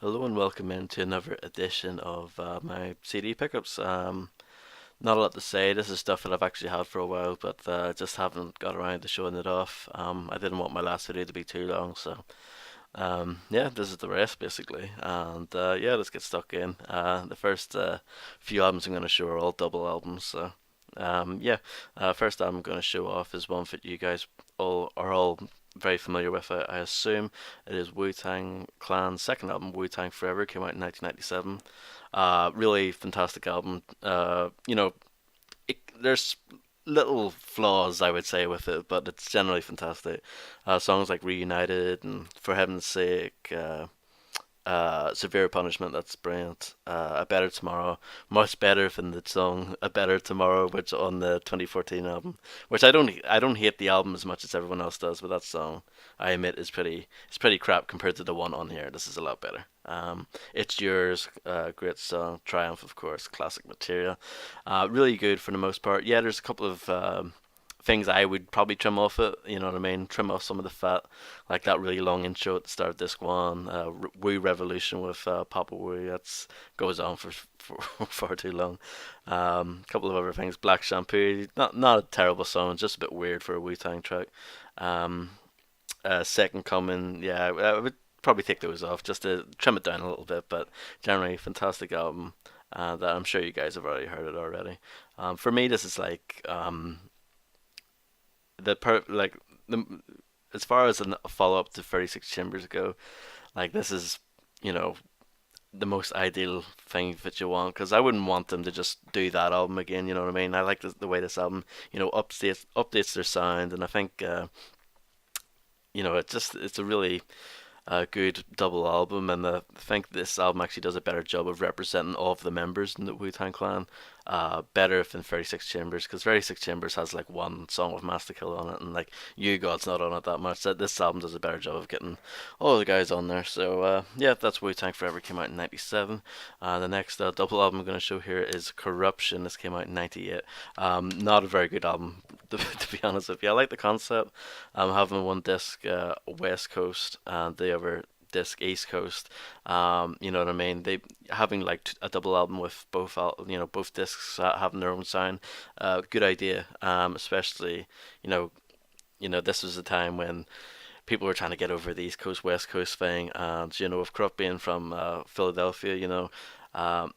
Hello and welcome into another edition of my CD pickups. Not a lot to say. This is stuff that I've actually had for a while, but just haven't got around to showing it off. I didn't want my last video to be too long, so yeah, this is the rest basically. And yeah, let's get stuck in. The first few albums I'm going to show are all double albums, so yeah. First album I'm going to show off is one that you guys all very familiar with, I assume. It is Wu-Tang Clan's second album, Wu-Tang Forever, came out in 1997. Really fantastic album. There's little flaws, I would say, with it, but it's generally fantastic. Songs like Reunited and For Heaven's Sake, Severe Punishment, that's brilliant. A Better Tomorrow, much better than the song A Better Tomorrow, which on the 2014 album, which I don't hate the album as much as everyone else does, but that song I admit is pretty crap compared to the one on here. This is a lot better. It's Yours, great song. Triumph, of course, classic material. Really good for the most part. Yeah, there's a couple of things I would probably trim off it. You know what I mean? Trim off some of the fat, like that really long intro at the start of disc one. Woo Revolution with Papa Woo. That's goes on for far too long. A couple of other things. Black Shampoo. Not a terrible song. Just a bit weird for a Wu Tang track. Um, Second Coming. Yeah, I would probably take those off just to trim it down a little bit. But generally, fantastic album. That I'm sure you guys have already heard it already. For me, this is like the per like the as far as a follow up to 36 Chambers go, like this is, you know, the most ideal thing that you want, because I wouldn't want them to just do that album again. You know what I mean? I like the way this album, updates their sound, and I think it's a really good double album, and I think this album actually does a better job of representing all of the members in the Wu Tang Clan, better than 36 Chambers, because 36 Chambers has like one song with Master Kill on it, and like You God's not on it that much. That this album does a better job of getting all the guys on there. So yeah, that's Wu Tang Forever, came out in '97. The next double album I'm going to show here is Corruption. This came out in '98. Not a very good album, to be honest with you. I like the concept. Having one disc West Coast and the other disc East Coast. You know what I mean? They having like a double album with both discs having their own sound. Good idea. Especially you know this was a time when people were trying to get over the East Coast West Coast thing, and with Krupp being from Philadelphia,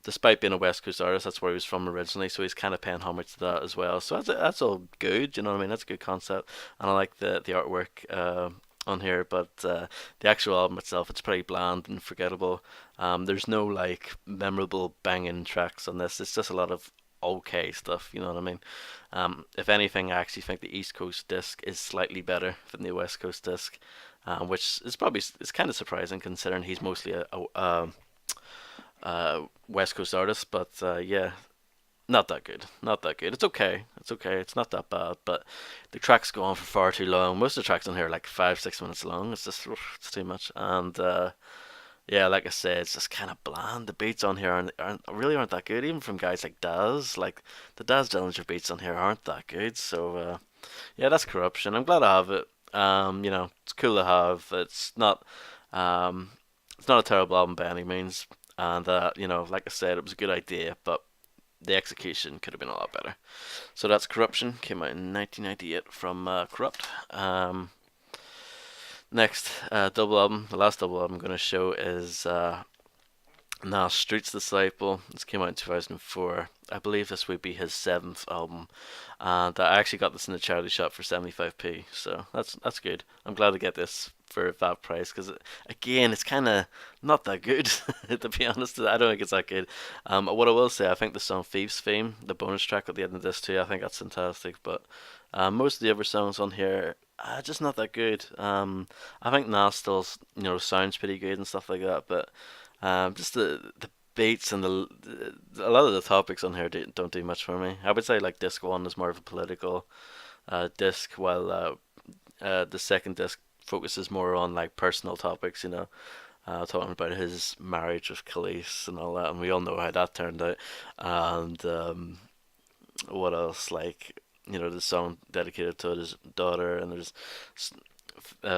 despite being a West Coast artist, that's where he was from originally, so he's kind of paying homage to that as well. So that's all good, you know what I mean? That's a good concept, and I like the artwork on here, but the actual album itself, it's pretty bland and forgettable. There's no like memorable banging tracks on this. It's just a lot of okay stuff, you know what I mean? If anything, I actually think the East Coast disc is slightly better than the West Coast disc, which is probably it's kind of surprising considering he's mostly a West Coast artist. But yeah, not that good. Not that good. It's okay. It's okay. It's not that bad. But the tracks go on for far too long. Most of the tracks on here are like 5 6 minutes long. It's just it's too much. And yeah, like I said, it's just kind of bland. The beats on here aren't that good, even from guys like Daz. Like the Daz Dillinger beats on here aren't that good. So yeah, that's Corruption. I'm glad I have it. It's cool to have. Um, it's not a terrible album by any means. And like I said, it was a good idea, but the execution could have been a lot better. So that's Corruption. Came out in 1998 from Corrupt. Next double album, the last double album I'm going to show is Nas Street's Disciple. This came out in 2004. I believe this would be his seventh album, and I actually got this in the charity shop for 75p. So that's good. I'm glad to get this for that price because again, it's kind of not that good to be honest. I don't think it's that good. What I will say, I think the song "Thieves Fame," the bonus track at the end of this too, I think that's fantastic. But most of the other songs on here just not that good. I think Nas still, sounds pretty good and stuff like that, but just the beats and a lot of the topics on here don't do much for me. I would say like disc one is more of a political disc, while the second disc focuses more on like personal topics. Talking about his marriage with Khalees and all that, and we all know how that turned out. And what else? Like the song dedicated to his daughter, and there's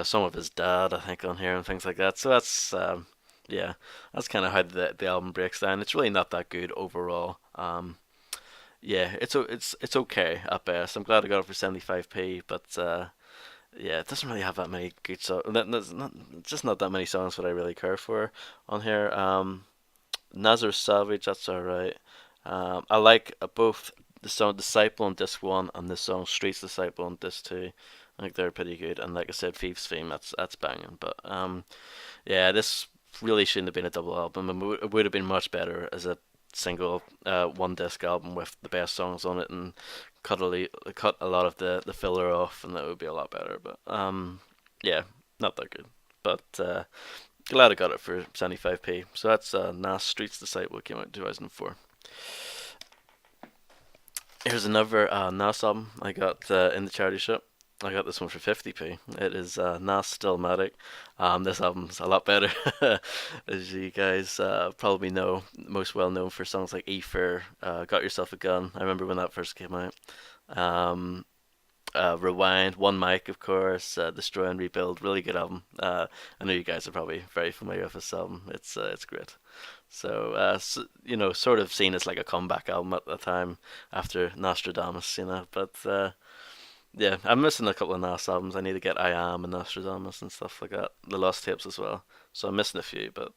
some of his dad, I think, on here and things like that. So Yeah, that's kind of how the album breaks down. It's really not that good overall. Yeah, it's okay at best. I'm glad I got it for 75p, but yeah, it doesn't really have that many good songs. There's not just not that many songs that I really care for on here. Nazareth Savage, that's alright. I like both the song Disciple on disc one and the song Streets Disciple on disc two. I think they're pretty good. And like I said, Thieves Theme, that's banging. But yeah, this really shouldn't have been a double album. It would have been much better as a single one disc album with the best songs on it and cut a lot of the filler off, and that would be a lot better. But yeah, not that good. But glad I got it for 75p. So that's Nas Streets Disciple, came out in 2004. Here's another Nas album I got in the charity shop. I got this one for 50p. It is Nas Stillmatic. This album's a lot better, as you guys probably know. Most well known for songs like Ether, Got Yourself a Gun. I remember when that first came out. Um, Rewind, One Mic, of course, Destroy and Rebuild. Really good album. I know you guys are probably very familiar with this album. It's great. So, you know, sort of seen as like a comeback album at the time after Nostradamus, you know. But yeah, I'm missing a couple of Nas albums. I need to get I Am and Nostradamus and stuff like that. The Lost Tapes as well. So I'm missing a few, but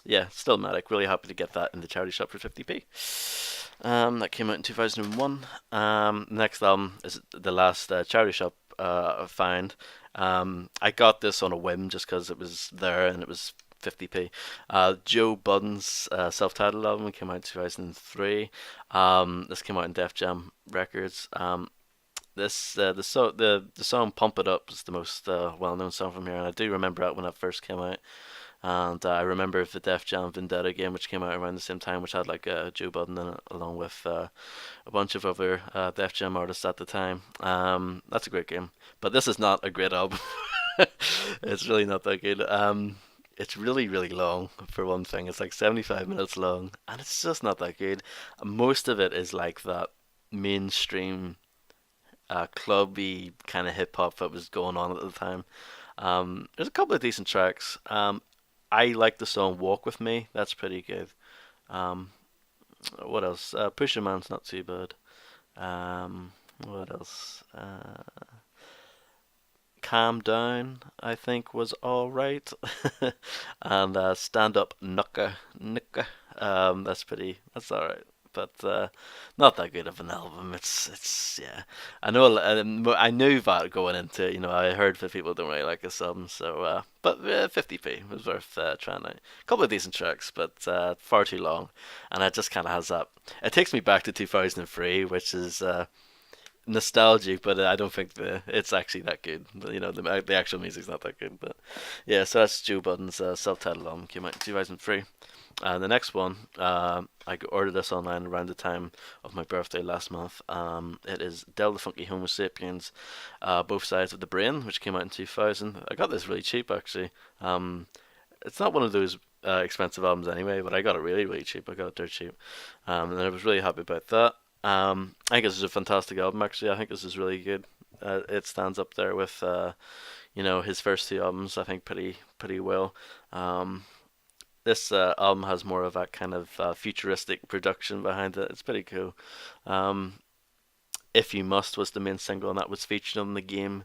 yeah, still Matic. Really happy to get that in the charity shop for 50p. That came out in 2001. Next album is the last charity shop I found. I got this on a whim just because it was there and it was 50p. Joe Budden's self-titled album came out in 2003. This came out in Def Jam Records. This the song "Pump It Up" is the most well-known song from here, and I do remember it when it first came out. And I remember the Def Jam Vendetta game, which came out around the same time, which had like Joe Budden in it, along with a bunch of other Def Jam artists at the time. That's a great game, but this is not a great album. It's really not that good. It's really, really long for one thing. It's like 75 minutes long, and it's just not that good. Most of it is like that mainstream, clubby kind of hip hop that was going on at the time. There's a couple of decent tracks. I like the song "Walk with Me." That's pretty good. Um, what else? Pusher Man's not too bad. What else? Calm Down, I think, was all right. And Stand Up Nucka Nucka. That's pretty. That's all right. But not that good of an album. It's yeah. I know. I knew that going into it. You know, I heard that people don't really like this album. So, but 50p was worth trying out. A couple of decent tracks, but far too long. And it just kind of has that. It takes me back to 2003, which is nostalgic, but I don't think it's actually that good. You know, the actual music's not that good. But yeah, so that's Joe Budden's self-titled album, came out in 2003. And the next one, I ordered this online around the time of my birthday last month. It is Del the Funky Homo Sapiens, Both Sides of the Brain, which came out in 2000. I got this really cheap actually. It's not one of those expensive albums anyway, but I got it really, really cheap. I got it dirt cheap, and I was really happy about that. I think this is a fantastic album. Actually, I think this is really good. It stands up there with, you know, his first two albums. I think pretty well. Um, this album has more of that kind of futuristic production behind it. It's pretty cool. Um, If You Must was the main single, and that was featured on the game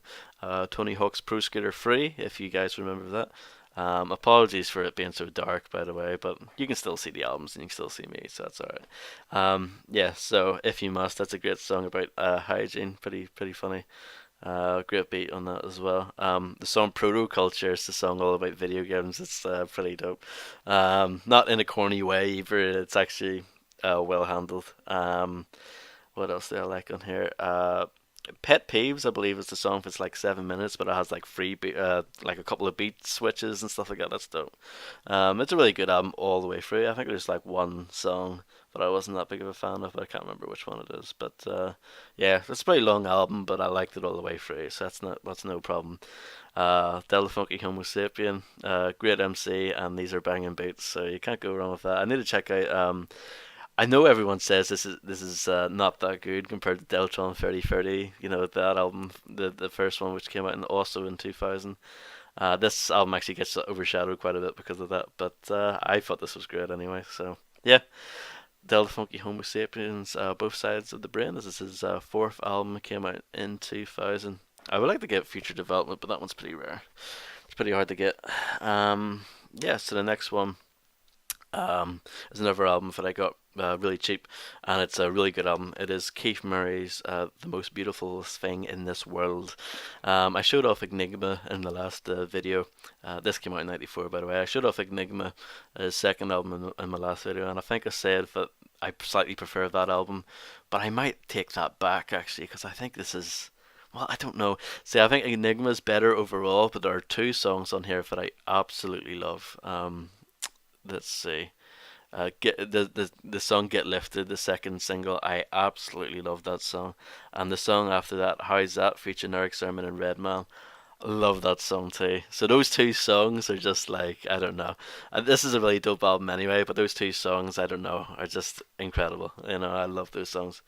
Tony Hawk's Pro Skater 3, if you guys remember that. Apologies for it being so dark, by the way, but you can still see the albums and you can still see me, so that's alright. Yeah, so If You Must, that's a great song about hygiene, pretty funny. Great beat on that as well. The song Proto Culture is the song all about video games. It's pretty dope. Not in a corny way either. It's actually well handled. What else do I like on here? Pet Peeves, I believe, is the song. It's like 7 minutes, but it has like like a couple of beat switches and stuff like that. That's dope. It's a really good album all the way through. I think there's like one song that I wasn't that big of a fan of, but I can't remember which one it is. But yeah, it's a pretty long album, but I liked it all the way through, so that's no problem. Del the Funky Homo Sapien, great MC, and these are banging beats, so you can't go wrong with that. I need to check out. I know everyone says this is not that good compared to Deltron 3030. You know that album, the first one which came out also in 2000. This album actually gets overshadowed quite a bit because of that, but I thought this was great anyway. So yeah, Delta Funky Homo Sapiens, Both Sides of the Brain. This is his fourth album. It came out in 2000. I would like to get Future Development, but that one's pretty rare. It's pretty hard to get. Yeah, so the next one is another album that I got really cheap, and it's a really good album. It is Keith Murray's "The Most Beautiful Thing in This World." I showed off Enigma in the last video. This came out in '94, by the way. I showed off Enigma, his second album, in my last video, and I think I said that I slightly prefer that album, but I might take that back actually because I think this is. Well, I don't know. See, I think Enigma is better overall, but there are two songs on here that I absolutely love. Let's see. Get the song "Get Lifted," the second single. I absolutely love that song, and the song after that, "How's That," featuring Eric Sermon and Redman. I love that song too. So those two songs are just like I don't know. And this is a really dope album anyway, but those two songs I don't know are just incredible. I love those songs.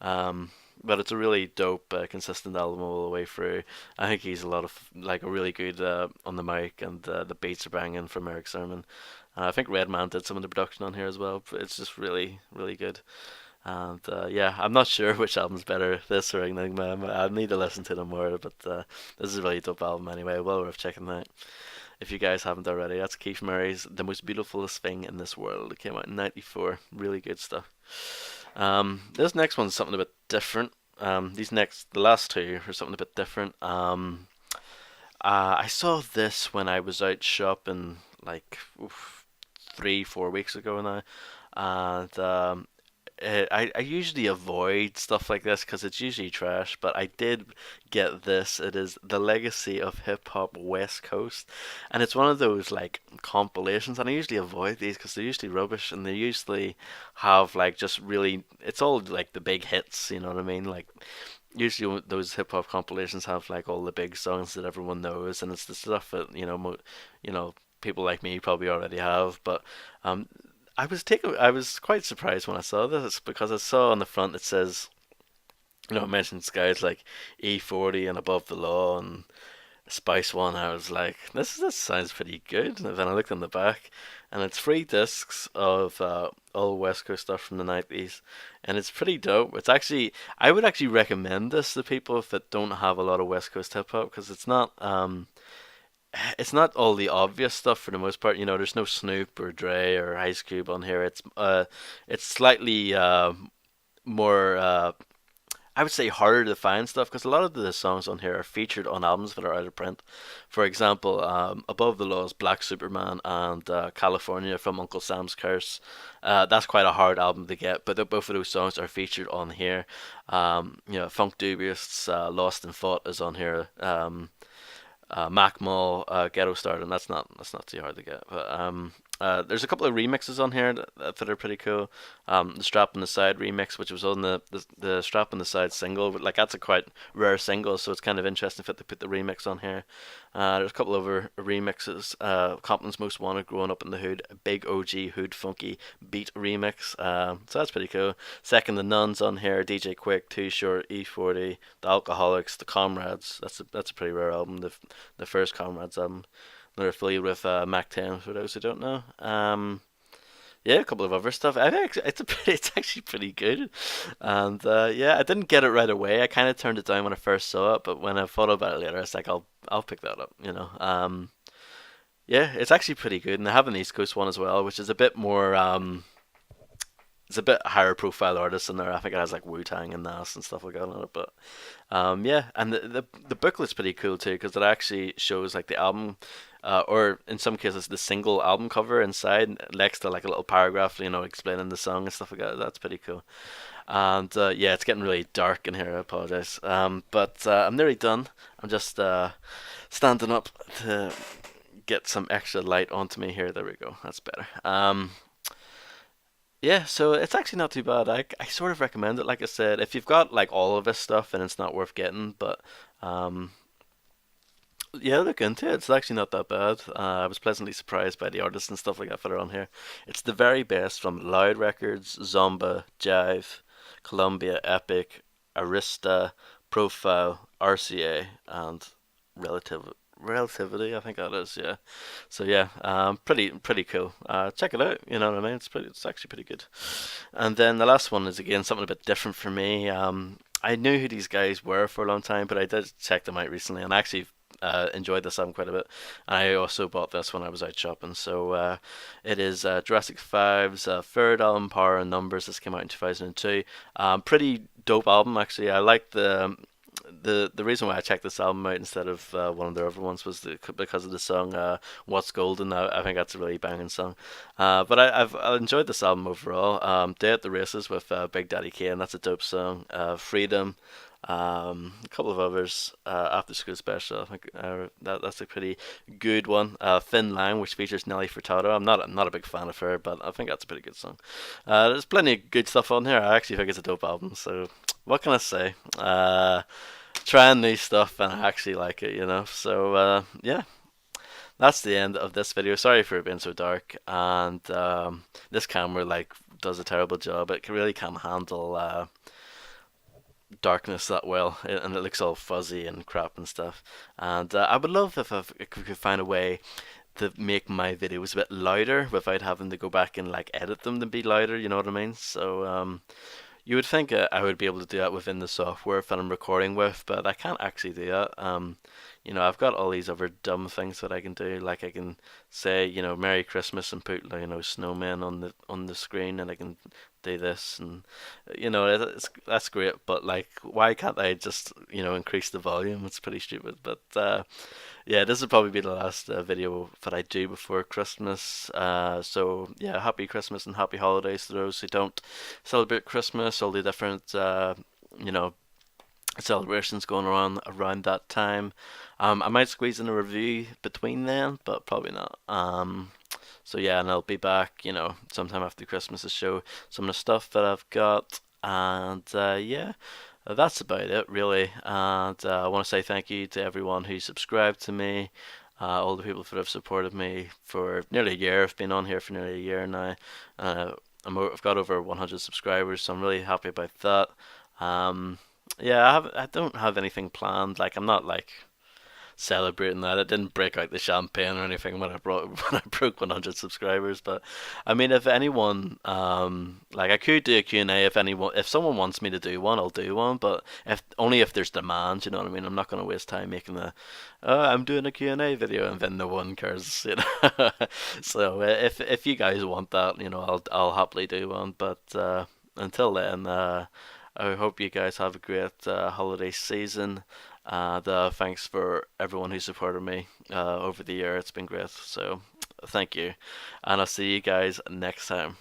Um, but it's a really dope, consistent album all the way through. I think he's a lot of like a really good on the mic, and the beats are banging from Eric Sermon. I think Redman did some of the production on here as well, but it's just really, really good. And yeah, I'm not sure which album's better, this or Enigma. I need to listen to them more, but this is a really dope album anyway. Well worth checking out if you guys haven't already. That's Keith Murray's "The Most Beautifulest Thing in This World." It came out in '94. Really good stuff. This next one's something a bit different. The last two are something a bit different. I saw this when I was out shopping, like 3, 4 weeks ago now, and I usually avoid stuff like this because it's usually trash, but I did get this. It is The Legacy of Hip Hop West Coast, and it's one of those like compilations, and I usually avoid these because they're usually rubbish, and they usually have like just really, it's all like the big hits, you know what I mean? Like usually those hip hop compilations have like all the big songs that everyone knows, and it's the stuff that people like me probably already have. But um, I was quite surprised when I saw this because I saw on the front it says, it mentions guys like E40 and Above the Law and Spice One. I was like, this sounds pretty good. And then I looked on the back, and it's 3 discs of all West Coast stuff from the '90s, and it's pretty dope. I would actually recommend this to people that don't have a lot of West Coast hip hop because it's not all the obvious stuff for the most part. There's no Snoop or Dre or Ice Cube on here. It's slightly more I would say harder to find stuff because a lot of the songs on here are featured on albums that are out of print. For example, Above the Law's Black Superman and California from Uncle Sam's Curse. That's quite a hard album to get, but both of those songs are featured on here. Funk Dubious, Lost in Thought is on here. Mac Mall, Ghetto Stardom. That's not too hard to get. But there's a couple of remixes on here that are pretty cool. The Strap on the Side remix, which was on the Strap on the Side single, but like that's a quite rare single, so it's kind of interesting if they put the remix on here. There's a couple of other remixes. Compton's Most Wanted, Growing Up in the Hood, a big OG Hood Funky beat remix. So that's pretty cool. Second, the Nuns on here, DJ Quick, Too Short, E40, The Alcoholics, The Comrades. That's a pretty rare album. The first Comrades album. They're affiliated with Mac 10 for those who don't know. Yeah, a couple of other stuff. I think it's actually pretty good, and yeah, I didn't get it right away. I kind of turned it down when I first saw it, but when I thought about it later, I was like, I'll pick that up. Yeah, it's actually pretty good, and they have an East Coast one as well, which is a bit more it's a bit higher profile artists in there. I think it has like Wu-Tang and Nas and stuff like that on it. But yeah, and the booklet's pretty cool too because it actually shows like the album, or in some cases the single album cover inside next to like a little paragraph, explaining the song and stuff like that. That's pretty cool. And yeah, it's getting really dark in here. I apologize. But I'm nearly done. I'm just standing up to get some extra light onto me here. There we go. That's better. Yeah, so it's actually not too bad. I sort of recommend it. Like I said, if you've got like all of this stuff, then it's not worth getting. But um, yeah, look into it. It's actually not that bad. I was pleasantly surprised by the artists and stuff like that that are on here. It's the very best from Loud Records, Zomba, Jive, Columbia, Epic, Arista, Profile, RCA, and Relative. Relativity, I think that is, yeah. So yeah, pretty cool. Check it out. You know what I mean? It's actually pretty good. And then the last one is again something a bit different for me. I knew who these guys were for a long time, but I did check them out recently, and I actually enjoyed this album quite a bit. I also bought this when I was out shopping. So it is Jurassic 5's third album, Power and Numbers. This came out in 2002. Pretty dope album actually. I like the reason why I checked this album out instead of one of their other ones was because of the song "What's Golden." I think that's a really banging song. But I enjoyed this album overall. "Day at the Races" with Big Daddy Kane. That's a dope song. "Freedom." A couple of others. "After School Special." I think that's a pretty good one. "Thin Line," which features Nelly Furtado. I'm not a big fan of her, but I think that's a pretty good song. There's plenty of good stuff on here. I actually think it's a dope album. So what can I say? Trying new stuff and I actually like it, you know. So yeah, that's the end of this video. Sorry for it being so dark, and this camera like does a terrible job. It really can't handle darkness that well, and it looks all fuzzy and crap and stuff. And I would love if we could find a way to make my videos a bit louder without having to go back and like edit them to be louder. You know what I mean? So you would think I would be able to do that within the software that I'm recording with, but I can't actually do that. I've got all these other dumb things that I can do. Like I can say, "Merry Christmas" and put, snowmen on the screen, and I can do this, and that's great. But like, why can't I just, increase the volume? It's pretty stupid. But yeah, this will probably be the last video that I do before Christmas. So yeah, happy Christmas and happy holidays to those who don't celebrate Christmas. All the different, you know, celebrations going on around that time. I might squeeze in a review between then, but probably not. So yeah, and I'll be back, sometime after Christmas to show some of the stuff that I've got. And yeah, that's about it, really. And I want to say thank you to everyone who subscribed to me, all the people that have supported me for nearly a year. I've been on here for nearly a year now. Uh, I've got over 100 subscribers, so I'm really happy about that. Um, yeah, I don't have anything planned. Like I'm not like celebrating that. It didn't break out the champagne or anything when I brought when I broke 100 subscribers. But I mean, if anyone, like I could do a Q&A if someone wants me to do one, I'll do one. But if only if there's demand, you know what I mean. I'm not gonna waste time making I'm doing a Q&A video and then no one cares, you know. So if you guys want that, I'll happily do one. But until then, I hope you guys have a great holiday season. And thanks for everyone who supported me over the year. It's been great. So thank you. And I'll see you guys next time.